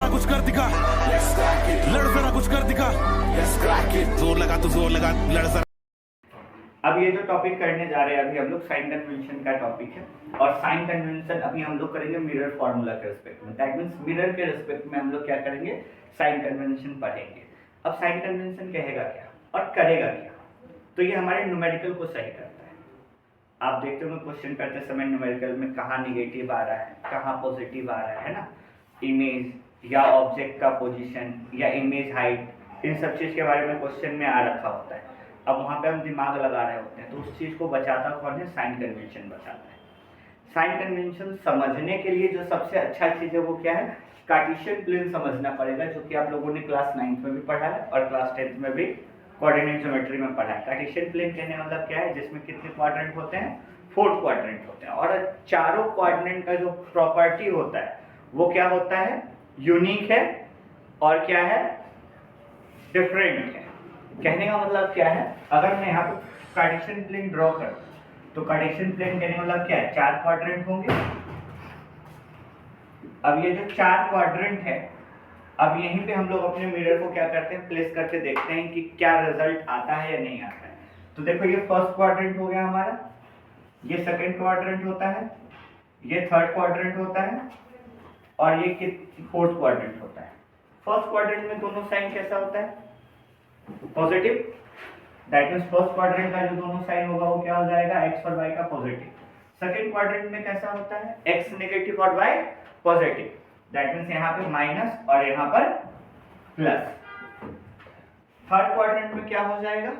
कुछ कर दिखा, लड़ जरा कुछ कर दिखा, जोर लगा तो जोर लगा, लड़ जरा। अब ये जो टॉपिक करने जा रहे हैं अभी हम लोग साइन कन्वेंशन का टॉपिक है। और साइन कन्वेंशन अभी हम लोग करेंगे मिरर फॉर्मूला के रिस्पेक्ट में। दैट मींस मिरर के रिस्पेक्ट में हम लोग क्या करेंगे, साइन कन्वेंशन पढ़ेंगे। अब साइन कन्वेंशन कहेगा क्या और करेगा क्या, तो ये हमारे न्यूमेरिकल को सही करता है। आप देखते हो क्वेश्चन करते समय न्यूमेरिकल में कहाँ निगेटिव आ रहा है, कहाँ पॉजिटिव आ रहा है ना, इमेज या ऑब्जेक्ट का पोजीशन या इमेज हाइट, इन सब चीज़ के बारे में क्वेश्चन में आ रखा होता है। अब वहाँ पे हम दिमाग लगा रहे होते हैं, तो उस चीज़ को बचाता कौन है, साइन कन्वेंशन बचाता है। साइन कन्वेंशन समझने के लिए जो सबसे अच्छा चीज़ है वो क्या है, कार्टेशियन प्लेन समझना पड़ेगा, जो कि आप लोगों ने क्लास 9th में भी पढ़ा है और क्लास 10th में भी कोऑर्डिनेट ज्योमेट्री में पढ़ा है। कार्टेशियन प्लेन कहने का मतलब क्या है, जिसमें कितने क्वाड्रेंट होते हैं, 4 क्वाड्रेंट होते हैं। और चारों क्वाड्रेंट का जो प्रॉपर्टी होता है वो क्या होता है, यूनिक है और क्या है, डिफरेंट है। कहने का मतलब क्या है, अगर मैं यहाँ पे कार्टेशियन प्लेन ड्रॉ करूं तो कार्टेशियन प्लेन कहने का मतलब क्या है, 4 क्वाड्रेंट होंगे। अब ये जो 4 क्वाड्रेंट है, अब यहीं पे हम लोग अपने मिरर को क्या करते हैं, प्लेस करके देखते हैं कि क्या रिजल्ट आता है या नहीं आता है। तो देखो ये फर्स्ट क्वाड्रेंट हो गया हमारा, ये सेकंड क्वाड्रेंट होता है, ये थर्ड क्वाड्रेंट होता है और ये फोर्थ क्वाड्रेंट होता है। फर्स्ट क्वाड्रेंट में दोनों साइन कैसा होता है, positive. That means first quadrant का जो दोनों साइन होगा वो क्या हो जाएगा, एक्स और वाई का पॉजिटिव। सेकंड क्वाड्रेंट में कैसा होता है, एक्स नेगेटिव और वाई पॉजिटिव। दैट मींस यहाँ पे माइनस और यहाँ पर प्लस। थर्ड क्वाड्रेंट में क्या हो जाएगा,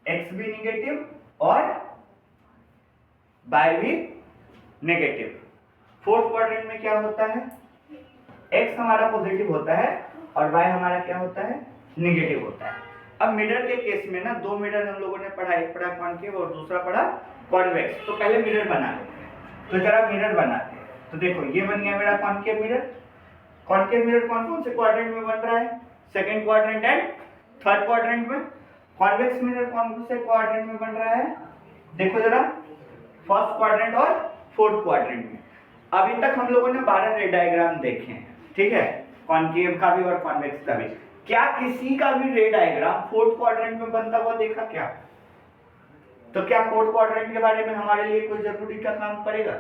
एक्स भी नेगेटिव और वाई भी नेगेटिव। फोर्थ क्वाड्रेंट में क्या होता है, एक्स हमारा पॉजिटिव होता है और वाई हमारा क्या होता है, नेगेटिव होता है। अब मिरर के केस में ना 2 मिरर हम लोगों ने पढ़ा, एक पढ़ा कॉनकेव और दूसरा पढ़ा कॉन्वेक्स। तो पहले मिरर बना लेते हैं, तो जरा मिरर बनाते हैं। तो देखो ये बन गया मेरा कॉनकेव मिरर। कॉनकेव मिरर कौन कौन से क्वाड्रेंट में बन रहा है, second quadrant and third quadrant में। कॉन्वेक्स मिरर कौन कौन से क्वाड्रेंट में बन रहा है, देखो जरा, फर्स्ट क्वाड्रेंट और फोर्थ क्वाड्रेंट में। अभी तक हम लोगों ने 12 रे डायग्राम देखे हैं, ठीक है, कॉनकेव का भी और कॉन्वेक्स का भी। क्या किसी का भी रे डायग्राम फोर्थ क्वाड्रेंट में बनता हुआ देखा क्या? तो क्या फोर्थ क्वाड्रेंट के बारे में हमारे लिए कोई जरूरी का काम पड़ेगा,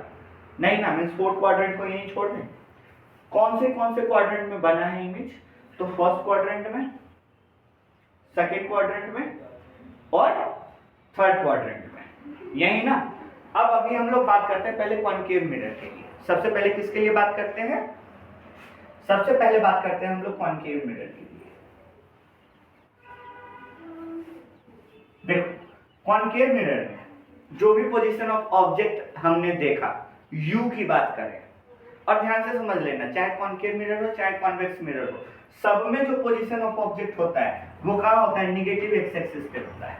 नहीं ना। मींस फोर्थ क्वाड्रेंट को यहीं छोड़ दें। कौन से क्वाड्रेंट में बना है इमेज, तो फर्स्ट क्वाड्रेंट में, सेकंड क्वाड्रेंट में और थर्ड क्वाड्रेंट में, यही ना। अब अभी हम लोग बात करते हैं पहले कॉनकेव मिरर के लिए। सबसे पहले किसके लिए बात करते हैं, सबसे पहले बात करते हैं हम लोग कॉनकेव मिरर के लिए। देखो कॉनकेव मिरर में जो भी पोजीशन ऑफ ऑब्जेक्ट हमने देखा, यू की बात करें, और ध्यान से समझ लेना, चाहे कॉनकेव मिरर हो चाहे कॉन्वेक्स मिरर हो, सब में जो पोजीशन ऑफ ऑब्जेक्ट होता है वो कहाँ होता है, निगेटिव एक्स एक्सिस पे होता है।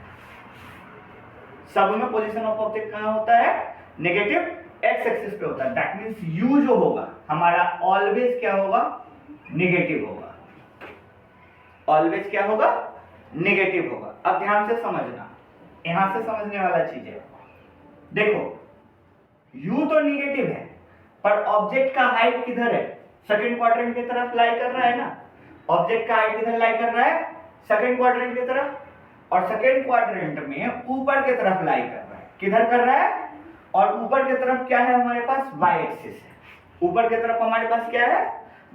सब में पोजीशन ऑफ ऑब्जेक्ट कहाँ होता है, नेगेटिव एक्स एक्सिस पे होता है। दैट मींस यू जो होगा हमारा ऑलवेज क्या होगा, नेगेटिव होगा। ऑलवेज क्या होगा, नेगेटिव होगा। अब ध्यान से समझना, यहां से समझने वाला चीज है। देखो u तो नेगेटिव है, पर ऑब्जेक्ट का हाइट किधर है, सेकंड क्वाड्रेंट की तरफ लाई कर रहा है ना। ऑब्जेक्ट का हाइट किधर लाई कर रहा है, सेकंड क्वाड्रेंट की तरफ, और सेकंड क्वाड्रेंट में ऊपर की तरफ लाई कर रहा है। किधर कर रहा है, और ऊपर की तरफ क्या है हमारे पास, y एक्सिस है। ऊपर की तरफ हमारे पास क्या है,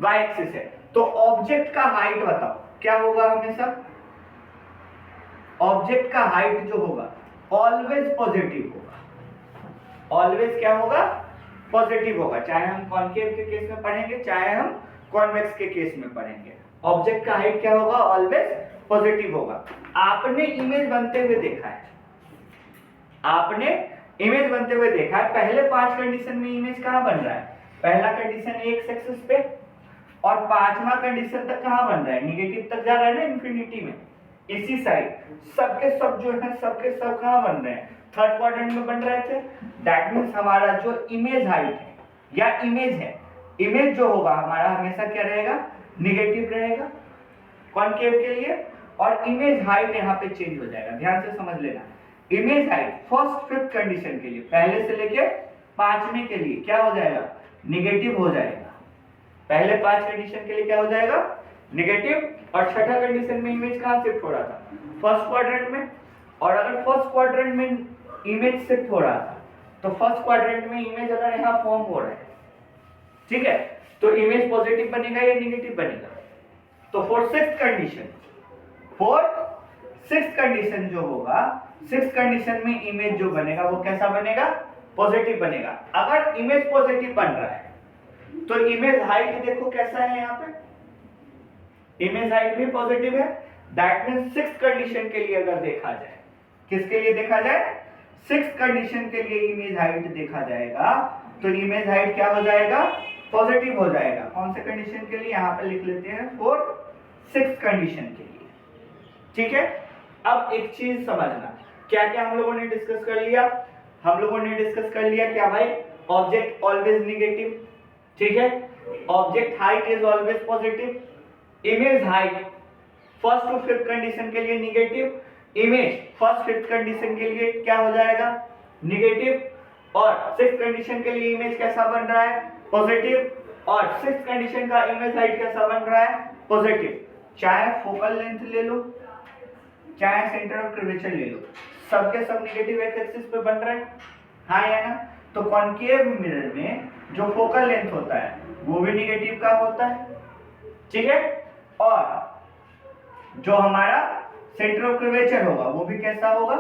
y एक्सिस है। तो ऑब्जेक्ट का हाइट बताओ क्या होगा, हमेशा ऑब्जेक्ट का हाइट जो होगा ऑलवेज पॉजिटिव होगा। ऑलवेज क्या होगा, पॉजिटिव होगा। चाहे हम कॉनकेव के केस में पढ़ेंगे चाहे हम कॉन्वेक्स के केस में पढ़ेंगे, ऑब्जेक्ट का हाइट क्या होगा, ऑलवेज पॉजिटिव होगा। आपने इमेज बनते हुए देखा है, आपने इमेज बनते हुए देखा है, पहले 5 कंडीशन में इमेज कहां बन रहा है, पहला कंडीशन एक्स एक्सिस पे, और 5वां कंडीशन तक कहां बन रहा है, निगेटिव तक जा रहा है ना, इंफिनिटी में। इसी साइड सबके सब जो है, सबके सब कहां बन रहे हैं, थर्ड क्वाड्रेंट में बन रहे थे। दैट मींस हमारा जो इमेज हाइट है या इमेज है, इमेज जो होगा हमारा हमेशा क्या रहेगा, निगेटिव रहेगा कॉनकेव के लिए, और इमेज हाइट यहाँ पे चेंज हो जाएगा। ध्यान से समझ लेना, image height first fifth condition के लिए, पहले से लेके 5वें के लिए क्या हो जाएगा, निगेटिव हो जाएगा। पहले 5 कंडीशन के लिए क्या हो जाएगा, नेगेटिव, और छठा कंडीशन में इमेज कहाँ शिफ्ट हो रहा था, फर्स्ट क्वाड्रेंट में। और अगर फर्स्ट क्वाड्रेंट में इमेज शिफ्ट हो रहा था तो फर्स्ट क्वाड्रेंट में इमेज अगर यहाँ फॉर्म हो रहा है, ठीक है, तो इमेज पॉजिटिव बनेगा या नेगेटिव बनेगा। तो फॉर सिक्स्थ कंडीशन जो होगा, सिक्स्थ कंडीशन में इमेज जो बनेगा वो कैसा बनेगा, पॉजिटिव बनेगा। अगर इमेज पॉजिटिव बन रहा है तो इमेज हाइट देखो कैसा है, यहाँ पे इमेज हाइट भी पॉजिटिव है। दैट मींस सिक्स्थ कंडीशन के लिए अगर देखा जाए, किसके लिए देखा जाए, सिक्स्थ कंडीशन के लिए इमेज हाइट देखा जाएगा तो इमेज हाइट क्या हो जाएगा, पॉजिटिव हो जाएगा। कौन से कंडीशन के लिए, यहाँ पे लिख लेते हैं फॉर सिक्स्थ कंडीशन के लिए, ठीक है। अब एक चीज समझना, क्या क्या हम लोगों ने डिस्कस कर लिया, हम लोगों ने डिस्कस कर लिया क्या भाई, ऑब्जेक्ट ऑलवेज नेगेटिव, ठीक है, object height is always positive, image height first to fifth condition के लिए negative, image first fifth condition के लिए क्या हो जाएगा, नेगेटिव, और सिक्स्थ कंडीशन के लिए इमेज कैसा बन रहा है, पॉजिटिव, और सिक्स्थ कंडीशन का इमेज हाइट कैसा बन रहा है, पॉजिटिव। चाहे फोकल लेंथ ले लो, चाहे सेंटर ऑफ कर्वेचर ले लो, सबके सब नेगेटिव एक्स एक्सिस पे बन रहे हैं, हाँ या ना। तो कॉन्केव मिरर में जो फोकल लेंथ होता है वो भी नेगेटिव का होता है, ठीक है, और जो हमारा सेंटर ऑफ कर्वेचर होगा वो भी कैसा होगा,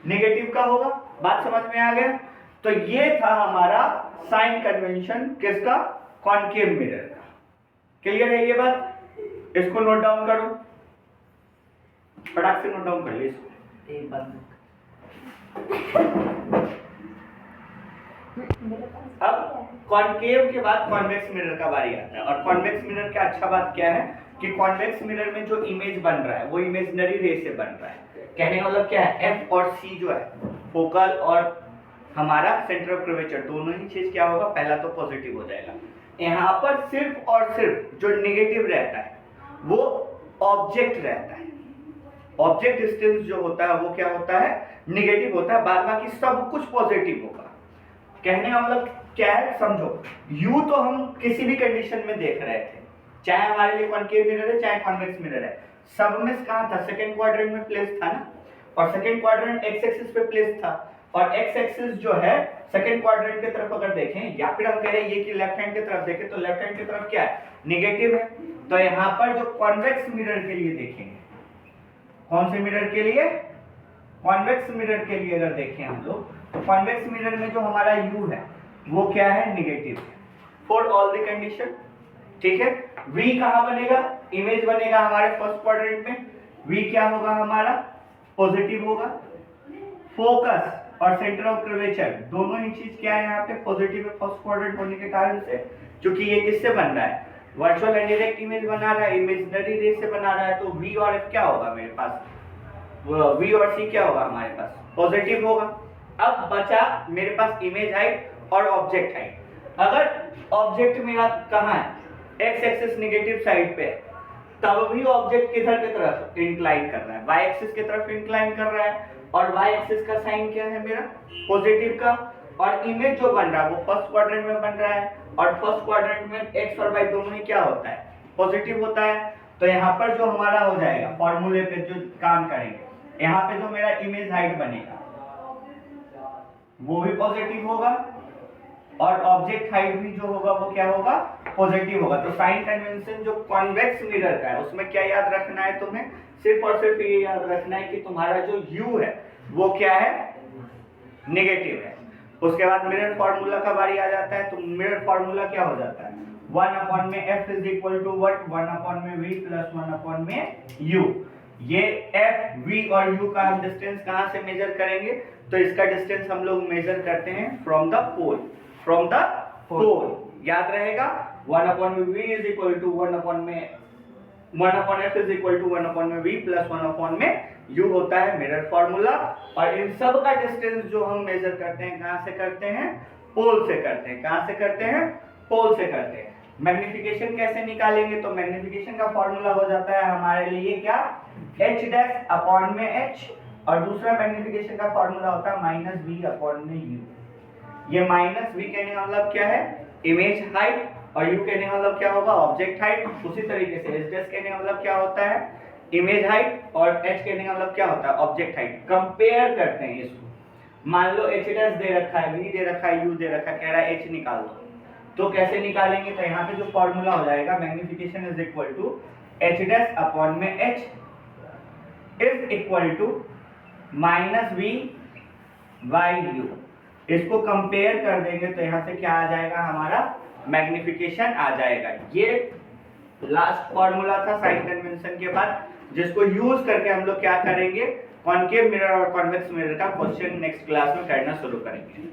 नेगेटिव का होगा। बात समझ में आ गया। तो ये था हमारा साइन कन्वेंशन किसका, कॉन्केव मिरर का। क्लियर है ये बात, इसको नोट डाउन करो, फटाक से नोट डाउन कर लीजिए इसको। एक बात अब कॉन्केव के बाद कॉन्वेक्स मिरर का बारी आता है, और कॉन्वेक्स मिरर का अच्छा बात क्या है कि कॉन्वेक्स मिरर में जो इमेज बन रहा है वो इमेजिनरी रे से बन रहा है। कहने का मतलब क्या है, एफ और सी जो है, फोकल और हमारा सेंटर ऑफ कर्वेचर, दोनों ही चीज क्या होगा, पहला तो पॉजिटिव हो जाएगा। यहाँ पर सिर्फ और सिर्फ जो नेगेटिव रहता है वो ऑब्जेक्ट रहता है, ऑब्जेक्ट डिस्टेंस जो होता है वो क्या होता है, नेगेटिव होता है, बाद बाकी सब कुछ पॉजिटिव होगा। कहने का मतलब क्या है, समझो, यू तो हम किसी भी कंडीशन में देख रहे थे, चाहे हमारे लिए कॉन्केव मिरर है चाहे कॉन्वेक्स मिरर है, सब में कहाँ था, सेकंड क्वाड्रेंट में प्लेस था ना, और सेकंड क्वाड्रेंट एक्स एक्सिस पे प्लेस था, और एक्स एक्सिस जो है सेकंड क्वाड्रेंट की तरफ अगर देखें, या फिर हम कह रहे हैं ये कि लेफ्ट हैंड की तरफ देखें, तो लेफ्ट हैंड की तरफ क्या है, नेगेटिव है। तो यहाँ पर जो कॉन्वेक्स मिरर के लिए देखेंगे, कौन से मिरर के लिए, कॉन्वेक्स मिरर के लिए अगर देखें हम लोग, तो कॉन्वेक्स मिरर में जो हमारा यू है वो क्या है, नेगेटिव है फॉर ऑल द कंडीशन, ठीक है। वी कहाँ बनेगा, इमेज बनेगा हमारे फर्स्ट क्वाड्रेंट में, वी क्या होगा हमारा, पॉजिटिव होगा। फोकस और सेंटर ऑफ कर्वेचर दोनों ही चीज क्या है यहाँ पे, पॉजिटिव है फर्स्ट क्वाड्रेंट होने के कारण से, क्योंकि ये किससे बन रहा है, वर्चुअल एंड डायरेक्ट इमेज बना रहा है, इमेजिनरी रे से बना रहा है। तो वी और एफ क्या होगा मेरे पास, वी और सी क्या होगा हमारे पास, पॉजिटिव होगा। अब बचा मेरे पास इमेज हाइट और ऑब्जेक्ट हाइट। अगर ऑब्जेक्ट मेरा कहाँ है, एक्स एक्सिस नेगेटिव साइड पे, तब भी ऑब्जेक्ट किधर की तरफ इंक्लाइन कर रहा है, वाई एक्सिस की तरफ इंक्लाइन कर रहा है, और वाई एक्सिस का साइन क्या है मेरा, पॉजिटिव का, और इमेज जो बन रहा है वो फर्स्ट क्वाड्रेंट में बन रहा है, और फर्स्ट क्वाड्रेंट में एक्स और वाई दोनों ही क्या होता है, पॉजिटिव होता है। तो यहाँ पर जो हमारा हो जाएगा, फॉर्मूले पे जो काम करेंगे, यहाँ पे जो मेरा इमेज हाइट बनेगा वो भी पॉजिटिव होगा, और ऑब्जेक्ट हाइट भी जो होगा वो क्या होगा, पॉजिटिव होगा। तो साइन कन्वेंशन जो कॉन्वेक्स मिरर का है उसमें क्या याद रखना है तुम्हें, सिर्फ और सिर्फ ये याद रखना है कि तुम्हारा जो u है वो क्या है, नेगेटिव है। उसके बाद मिरर फार्मूला का बारी आ जाता है। तो मिरर फार्मूला क्या हो जाता है, 1 में f is equal to what, 1 में v प्लस 1 में u। ये f, v और u का हम डिस्टेंस कहाँ से मेजर करेंगे, तो इसका डिस्टेंस हम लोग मेजर करते हैं from the pole, from the pole, याद रहेगा। 1 v इज इक्वल टू 1 में 1/f इज इक्वल टू 1 में v प्लस 1 में u होता है मिरर फार्मूला। और इन सब का डिस्टेंस जो हम मेजर करते हैं कहाँ से करते हैं, पोल से करते हैं। कहाँ से करते हैं, पोल से करते हैं। मैग्निफिकेशन कैसे निकालेंगे, तो मैग्निफिकेशन का फॉर्मूला हो जाता है हमारे लिए क्या, h डैश अपॉन में h, और दूसरा मैग्निफिकेशन का फॉर्मूला होता है माइनस v अपॉन में u। ये माइनस v कहने का मतलब क्या है, इमेज हाइट और यू कहने का मतलब क्या होगा, ऑब्जेक्ट हाइट। उसी तरीके से एच डैश कहने का मतलब क्या होता है, इमेज हाइट, और एच कहने का मतलब क्या होता है, ऑब्जेक्ट हाइट। कंपेयर करते हैं इसको। मान लो एच डैश दे रखा है, वी दे रखा है, यू दे रखा है, कह रहा है एच निकाल दो, तो कैसे निकालेंगे, तो यहाँ पे जो फॉर्मूला हो जाएगा, magnification is equal to H dash upon में H is equal to minus V by U. इसको कंपेयर कर देंगे तो यहाँ से क्या आ जाएगा, हमारा मैग्निफिकेशन आ जाएगा। ये लास्ट फॉर्मूला था साइन कन्वेंशन के बाद, जिसको यूज करके हम लोग क्या करेंगे, कॉनकेव मिरर और कॉन्वेक्स मिरर का क्वेश्चन नेक्स्ट क्लास में करना शुरू करेंगे।